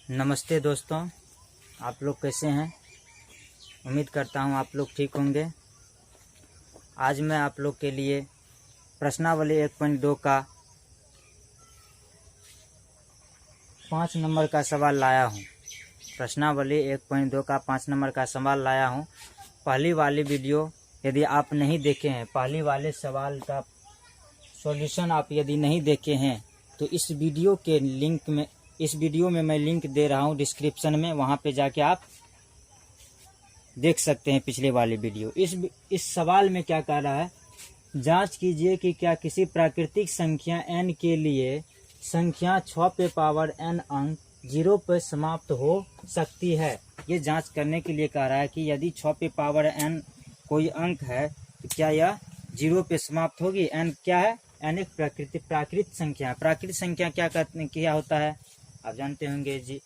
नमस्ते दोस्तों, आप लोग कैसे हैं? उम्मीद करता हूं आप लोग ठीक होंगे। आज मैं आप लोग के लिए प्रश्नावली 1.2 का 5 नंबर का सवाल लाया हूं। प्रश्नावली 1.2 का 5 नंबर का सवाल लाया हूं। पहली वाली वीडियो यदि आप नहीं देखे हैं, पहली वाले सवाल का सॉल्यूशन आप यदि नहीं देखे हैं तो इस वीडियो में मैं लिंक दे रहा हूं डिस्क्रिप्शन में, वहां पे जाके आप देख सकते हैं पिछले वाली वीडियो। इस सवाल में क्या कह रहा है, जांच कीजिए कि क्या किसी प्राकृतिक संख्या n के लिए संख्या 6 पे पावर n अंक 0 पर समाप्त हो सकती है। ये जांच करने के लिए कह रहा है कि यदि 6 पे पावर n कोई अंक है तो क्या यह 0 पे समाप्त होगी। n क्या है? n एक प्राकृत संख्या है। प्राकृत संख्या क्या होता है आप जानते होंगे जी।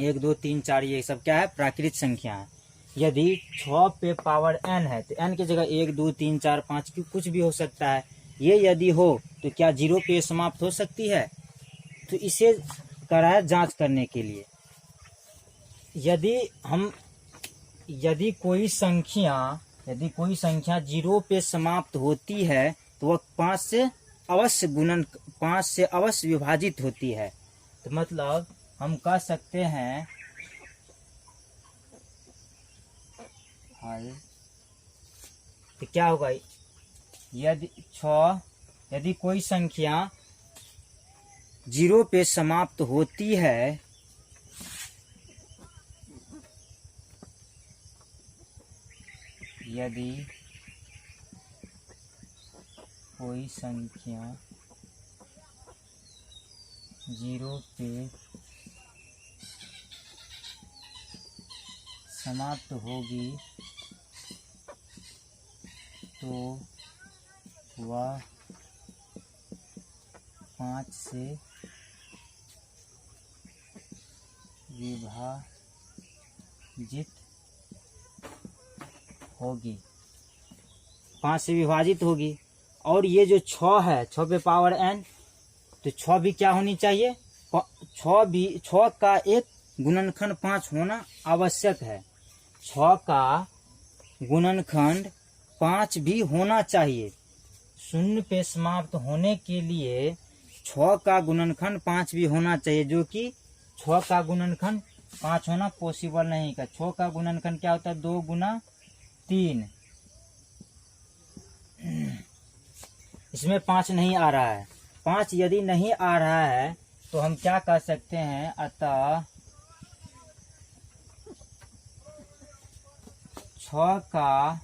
1 2 3 4 ये सब क्या है? प्राकृत संख्या है। यदि 6 पे पावर n है तो n की जगह 1 2 3 4 5 की कुछ भी हो सकता है। ये यदि हो तो क्या 0 पे समाप्त हो सकती है? तो इसे करा है जांच करने के लिए। यदि कोई संख्या 0 पे समाप्त होती है तो वह 5 से अवश्य विभाजित होती है। तो मतलब हम कह सकते हैं तो क्या होगा, यदि कोई संख्या 0 पे समाप्त होती है यदि कोई संख्या 0 पे समाप्त होगी तो वह 5 से विभाजित होगी। 5 से विभाजित होगी। और ये जो 6 है, 6 पे पावर n, तो 6 भी क्या होनी चाहिए? 6 का एक गुणनखंड 5 होना आवश्यक है। 6 का गुणनखंड 5 भी होना चाहिए। 0 पे समाप्त होने के लिए 6 का गुणनखंड 5 भी होना चाहिए, जो कि 6 का गुणनखंड 5 होना पॉसिबल नहीं है। 6 का गुणनखंड क्या होता है? 2 गुना 3। इसमें 5 नहीं आ रहा है। 5 यदि नहीं आ रहा है तो हम क्या कर सकते हैं, अतः 6 का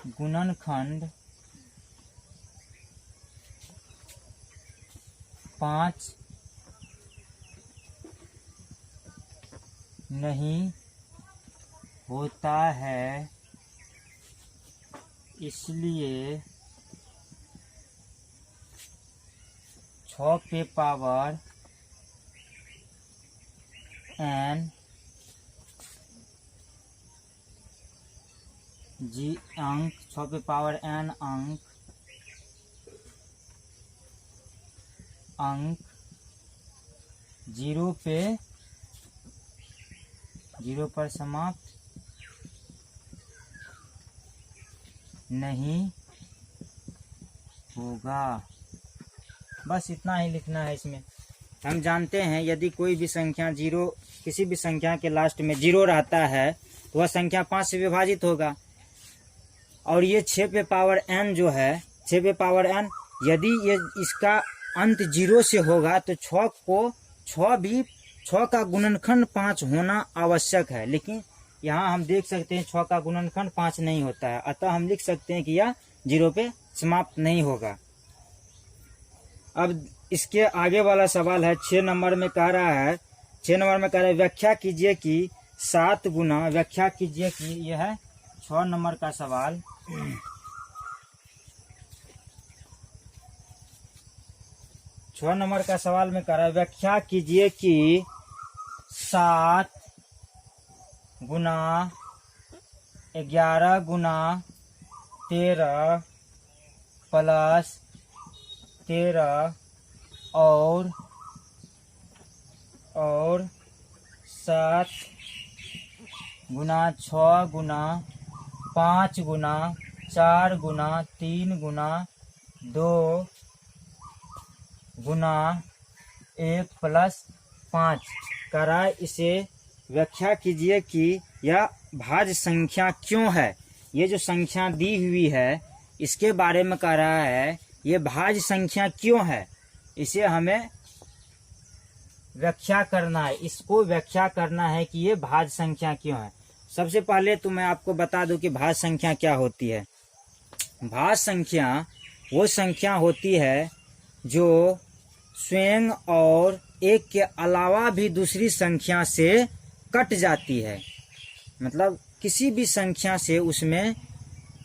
गुणनखंड 5 नहीं होता है, इसलिए 6 पे पावर n अंक 6 पे पावर n अंक 0 पर समाप्त नहीं होगा। बस इतना ही लिखना है इसमें। हम जानते हैं यदि कोई भी संख्या किसी भी संख्या के लास्ट में 0 रहता है तो वह संख्या 5 से विभाजित होगा। और ये 6 पे पावर n जो है, 6 पे पावर n, यदि ये इसका अंत 0 से होगा तो 6 का गुणनखंड 5 होना आवश्यक है। लेकिन यहाँ हम देख सकते हैं 6 का गुणनखंड 5 नहीं होता है, अतः हम लिख सकते हैं कि यह 0 पे समाप्त नहीं होगा। अब इसके आगे वाला सवाल है 6 नंबर में कह रहा है, व्याख्या कीजिए कि 7 गुना, व्याख्या कीजिए कि यह है 6 नंबर का सवाल। 6 नंबर का सवाल में कह रहा है व्याख्या कीजिए कि 7 गुना 11 गुना 13 प्लस 13 और 7 गुना 6 गुना 5 गुना 4 गुना 3 गुना 2 गुना 1 प्लस 5 करा। इसे व्याख्या कीजिए कि यह भाज्य संख्या क्यों है। ये जो संख्या दी हुई है इसके बारे में कह रहा है ये भाज्य संख्या क्यों है, इसे हमें व्याख्या करना है। इसको व्याख्या करना है कि ये भाज्य संख्या क्यों है। सबसे पहले तो मैं आपको बता दूं कि भाज्य संख्या क्या होती है। भाज्य संख्या वो संख्या होती है जो स्वयं और एक के अलावा भी दूसरी संख्या से कट जाती है। मतलब किसी भी संख्या से उसमें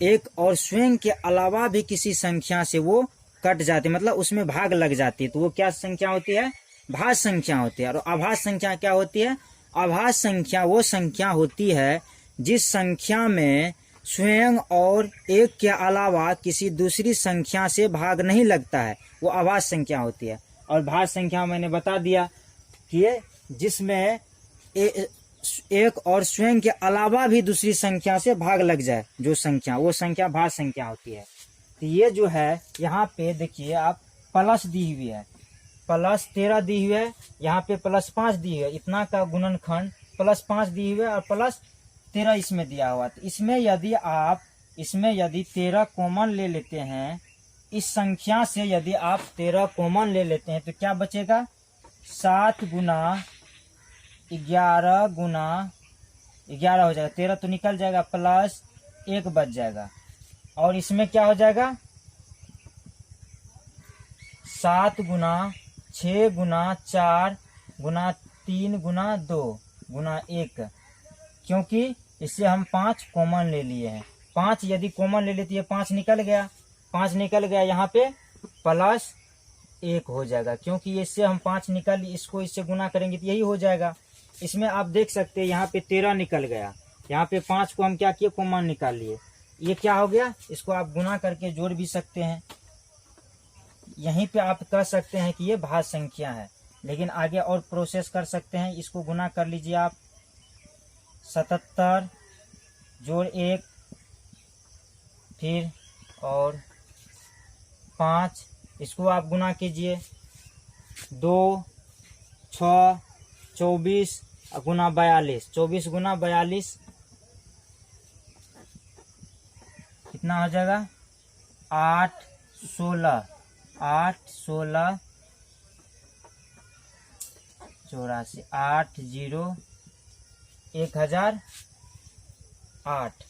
एक और स्वयं के अलावा भी किसी संख्या से वो कट जाती है, मतलब उसमें भाग लग जाती है, तो वो क्या संख्या होती है, भाज्य संख्या होती है। और अभाज्य संख्या क्या होती है, अभाज्य संख्या वो संख्या होती है जिस संख्या में स्वयं और एक के अलावा किसी दूसरी संख्या से भाग नहीं लगता है, वो अभाज्य संख्या होती है। और भाज्य संख्या मैंने बता दिया कि जिसमें एक और स्वयं के अलावा भी दूसरी संख्या से भाग लग जाए जो संख्या, वो संख्या भाज्य संख्या होती है। तो ये जो है यहाँ पे देखिए आप प्लस दी हुई है, प्लस 13 दी हुई है, यहाँ पे प्लस 5 दी हुई है, इतना का गुणनखंड प्लस 5 दी हुई है और प्लस 13 इसमें दिया हुआ। तो इसमें यदि 13 कॉमन ले लेते हैं, इस संख्या से यदि आप 13 कॉमन ले लेते हैं तो क्या बचेगा, 7 गुना 11 गुना 11 हो जाएगा, 13 तो निकल जाएगा, प्लस 1 बच जाएगा। और इसमें क्या हो जाएगा, 7 गुना 6 गुना 4 गुना 3 गुना 2 गुना 1, क्योंकि इससे हम 5 कॉमन ले लिए हैं। 5 यदि कॉमन ले लेती है 5 निकल गया, 5 निकल गया, यहाँ पे प्लस 1 हो जाएगा, क्योंकि इससे हम 5 निकल, इसको इससे गुना करेंगे तो यही हो जाएगा। इसमें आप देख सकते हैं यहाँ पे 13 निकल गया, यहाँ पे 5 को हम क्या किए, कॉमन निकाल लिए, ये क्या हो गया, इसको आप गुना करके जोड़ भी सकते हैं। यहीं पे आप कह सकते हैं कि ये भाज्य संख्या है। लेकिन आगे और प्रोसेस कर सकते हैं, इसको गुना कर लीजिए आप, 77 जोड़ 1 फिर और 5, इसको आप गुना कीजिए, 2 6 24 गुना 42, 24 गुना 42 कितना हो जाएगा, 8 16 84 8 0 1008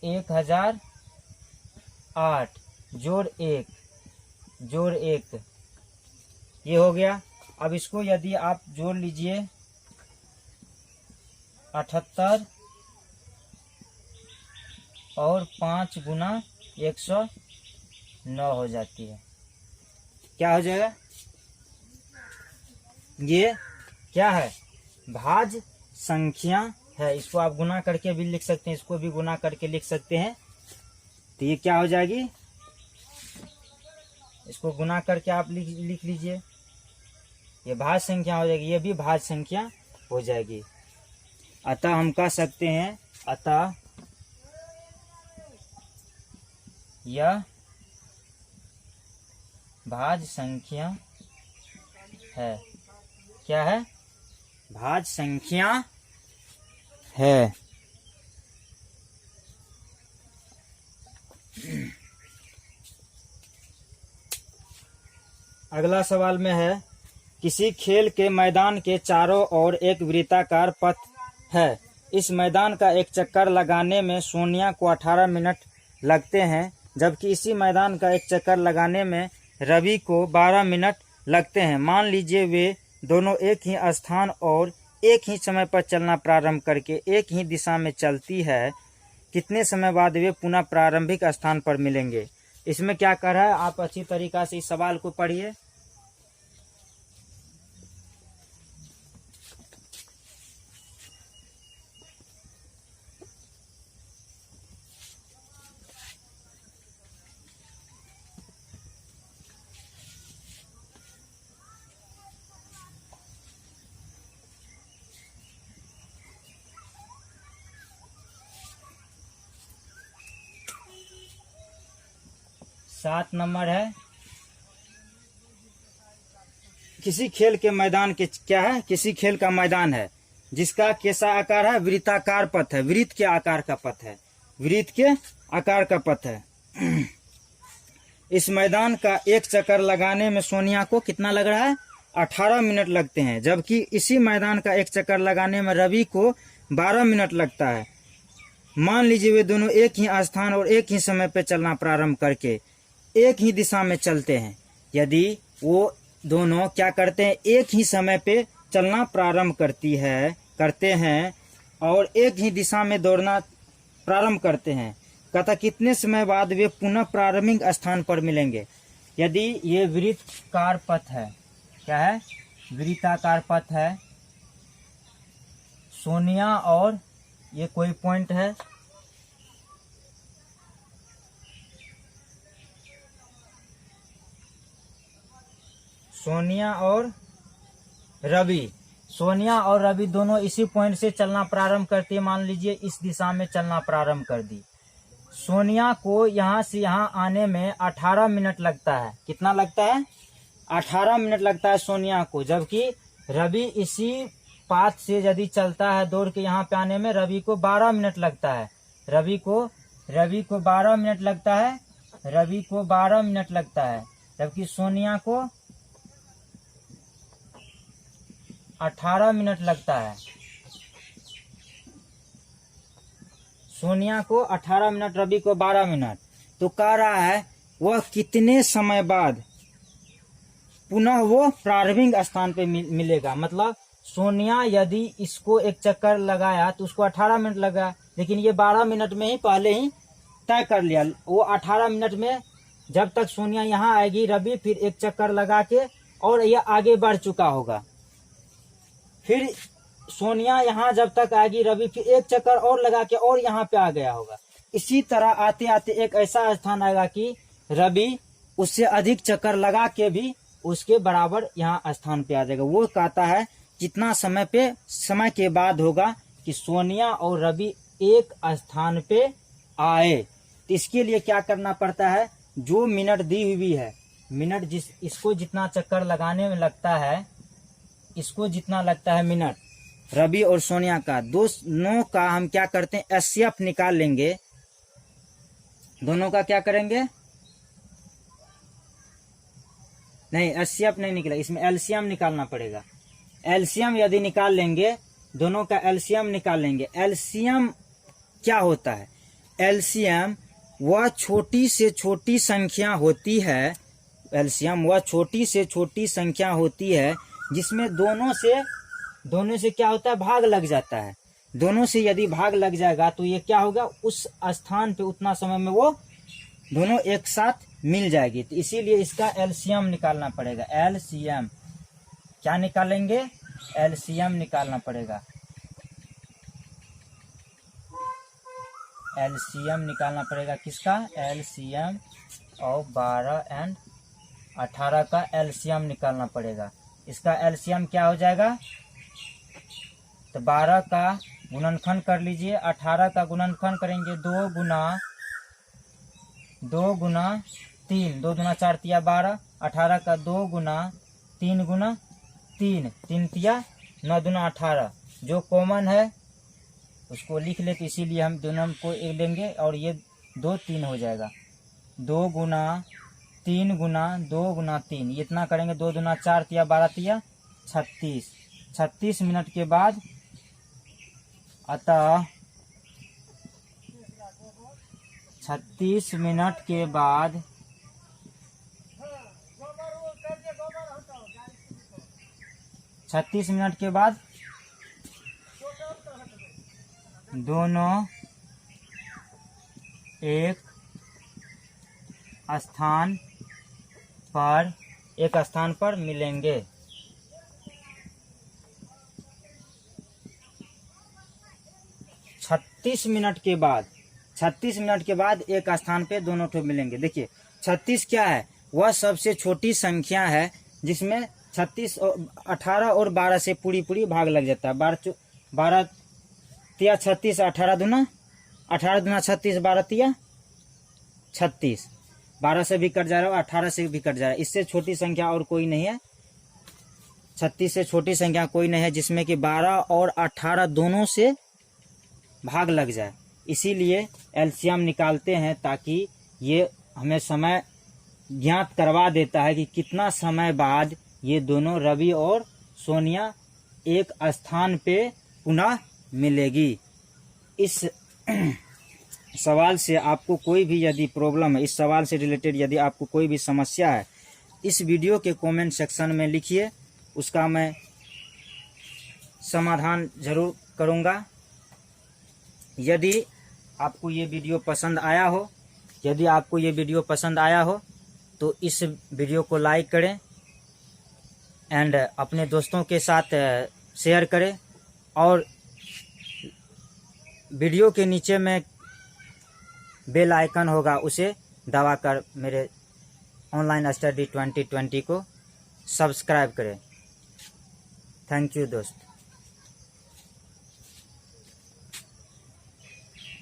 1008 जोड़ 1 ये हो गया। अब इसको यदि आप जोड़ लीजिए 78 और 5 गुना 109 हो जाती है, क्या हो जाएगा, ये क्या है, भाज्य संख्या है। इसको आप गुना करके भी लिख सकते हैं, इसको भी गुना करके लिख सकते हैं, तो ये क्या हो जाएगी, इसको गुना करके आप लिख लीजिए, ये भाज्य संख्या हो जाएगी, ये भी भाज्य संख्या हो जाएगी। अतः हम कह सकते हैं, अतः यह भाज्य संख्या है। क्या है, भाज्य संख्या है। अगला सवाल में है, किसी खेल के मैदान के चारों ओर एक वृत्ताकार पथ है। इस मैदान का एक चक्कर लगाने में सोनिया को 18 मिनट लगते हैं, जबकि इसी मैदान का एक चक्कर लगाने में रवि को 12 मिनट लगते हैं। मान लीजिए वे दोनों एक ही स्थान और एक ही समय पर चलना प्रारंभ करके एक ही दिशा में चलती है, कितने समय बाद वे पुनः प्रारंभिक स्थान पर मिलेंगे। इसमें क्या कर रहा है, आप अच्छी तरीका से इस सवाल को पढ़िए। 7 नंबर है किसी खेल के मैदान के क्या है, किसी खेल का मैदान है जिसका कैसा आकार है, वृत्ताकार पथ है, वृत्त के आकार का पथ है, वृत्त के आकार का पथ है। इस मैदान का एक चक्कर लगाने में सोनिया को कितना लग रहा है, 18 मिनट लगते हैं, जबकि इसी मैदान का एक चक्कर लगाने में रवि को 12 मिनट लगता है। मान लीजिए वे दोनों एक ही स्थान और एक ही समय पर चलना प्रारंभ करके एक ही दिशा में चलते हैं। यदि वो दोनों क्या करते हैं, एक ही समय पे चलना प्रारंभ करते हैं और एक ही दिशा में दौड़ना प्रारंभ करते हैं, कहता कितने समय बाद वे पुनः प्रारंभिक स्थान पर मिलेंगे। यदि ये वृत्ताकार पथ है, क्या है, वृत्ताकार पथ है, सोनिया और ये कोई पॉइंट है, सोनिया और रवि दोनों इसी पॉइंट से चलना प्रारंभ करती है। मान लीजिए इस दिशा में चलना प्रारंभ कर दी। सोनिया को यहाँ से यहाँ आने में 18 मिनट लगता है। कितना लगता है, 18 मिनट लगता है सोनिया को, जबकि रवि इसी पाथ से यदि चलता है दौड़ के यहाँ पे आने में रवि को 12 मिनट लगता है। रवि को 12 मिनट लगता है, रवि को 12 मिनट लगता है, जबकि सोनिया को 18 मिनट लगता है। सोनिया को 18 मिनट, रवि को 12 मिनट। तो कह रहा है वह कितने समय बाद पुनः वो प्रारंभिक स्थान पे मिलेगा। मतलब सोनिया यदि इसको एक चक्कर लगाया तो उसको 18 मिनट लगा, लेकिन ये 12 मिनट में ही पहले ही तय कर लिया। वो 18 मिनट में जब तक सोनिया यहाँ आएगी, रवि फिर एक चक्कर लगा के और यह आगे बढ़ चुका होगा। फिर सोनिया यहाँ जब तक आएगी, रवि फिर एक चक्कर और लगा के और यहाँ पे आ गया होगा। इसी तरह आते आते एक ऐसा स्थान आएगा कि रवि उससे अधिक चक्कर लगा के भी उसके बराबर यहाँ स्थान पे आ जाएगा। वो कहता है कितना समय के बाद होगा कि सोनिया और रवि एक स्थान पे आए। तो इसके लिए क्या करना पड़ता है, जो मिनट दी हुई है, मिनट इसको जितना चक्कर लगाने में लगता है, इसको जितना लगता है मिनट, रवि और सोनिया का दोनों का हम क्या करते हैं, एचसीएफ निकाल लेंगे। दोनों का क्या करेंगे, नहीं एचसीएफ नहीं निकला, इसमें एलसीएम निकालना पड़ेगा। एलसीएम यदि निकाल लेंगे, दोनों का एलसीएम निकाल लेंगे। एलसीएम क्या होता है, एलसीएम वह छोटी से छोटी संख्या होती है, एलसीएम वह छोटी से छोटी संख्या होती है जिसमें दोनों से क्या होता है, भाग लग जाता है। दोनों से यदि भाग लग जाएगा तो ये क्या होगा, उस स्थान पे उतना समय में वो दोनों एक साथ मिल जाएगी। तो इसीलिए इसका एलसीएम निकालना पड़ेगा। एलसीएम क्या निकालेंगे, एलसीएम निकालना पड़ेगा। एलसीएम निकालना पड़ेगा किसका, एलसीएम और 12 एंड 18 का एलसीएम निकालना पड़ेगा। इसका एलसीएम क्या हो जाएगा, तो 12 का गुणनखंड कर लीजिए, 18 का गुणनखंड करेंगे 2 गुना 3, 2 दूना 4 तिया 12, 18 का 2 गुना 3 गुना 3, 3 तिया 9 दूना 18, जो कॉमन है उसको लिख लेते, इसीलिए हम दोनों को एक लेंगे और ये 2 3 हो जाएगा। 2 गुना 3 गुना 2 गुना 3, इतना करेंगे, 2 दूना 4 तिया 12 तिया 36 मिनट के बाद, अतः 36 मिनट के बाद दोनों एक स्थान पर मिलेंगे। 36 मिनट के बाद एक स्थान पे दोनों ठो मिलेंगे। देखिए 36 क्या है, वह सबसे छोटी संख्या है जिसमें 36 और 18 और 12 से पूरी भाग लग जाता है। 12 तिया 36, 18 दूना 36, 12 तिया 36। 12 से भी कट जा रहा है और 18 से भी कट जा रहा है। इससे छोटी संख्या और कोई नहीं है, 36 से छोटी संख्या कोई नहीं है जिसमें कि 12 और 18 दोनों से भाग लग जाए। इसीलिए एलसीएम निकालते हैं ताकि ये हमें समय ज्ञात करवा देता है कि कितना समय बाद ये दोनों रवि और सोनिया एक स्थान पे पुनः मिलेगी। इस सवाल से आपको कोई भी यदि प्रॉब्लम है, इस सवाल से रिलेटेड यदि आपको कोई भी समस्या है, इस वीडियो के कमेंट सेक्शन में लिखिए, उसका मैं समाधान जरूर करूँगा। यदि आपको ये वीडियो पसंद आया हो, तो इस वीडियो को लाइक करें एंड अपने दोस्तों के साथ शेयर करें, और वीडियो के नीचे में बेल आइकन होगा, उसे दबाकर मेरे ऑनलाइन स्टडी 2020 को सब्सक्राइब करें। थैंक यू दोस्त।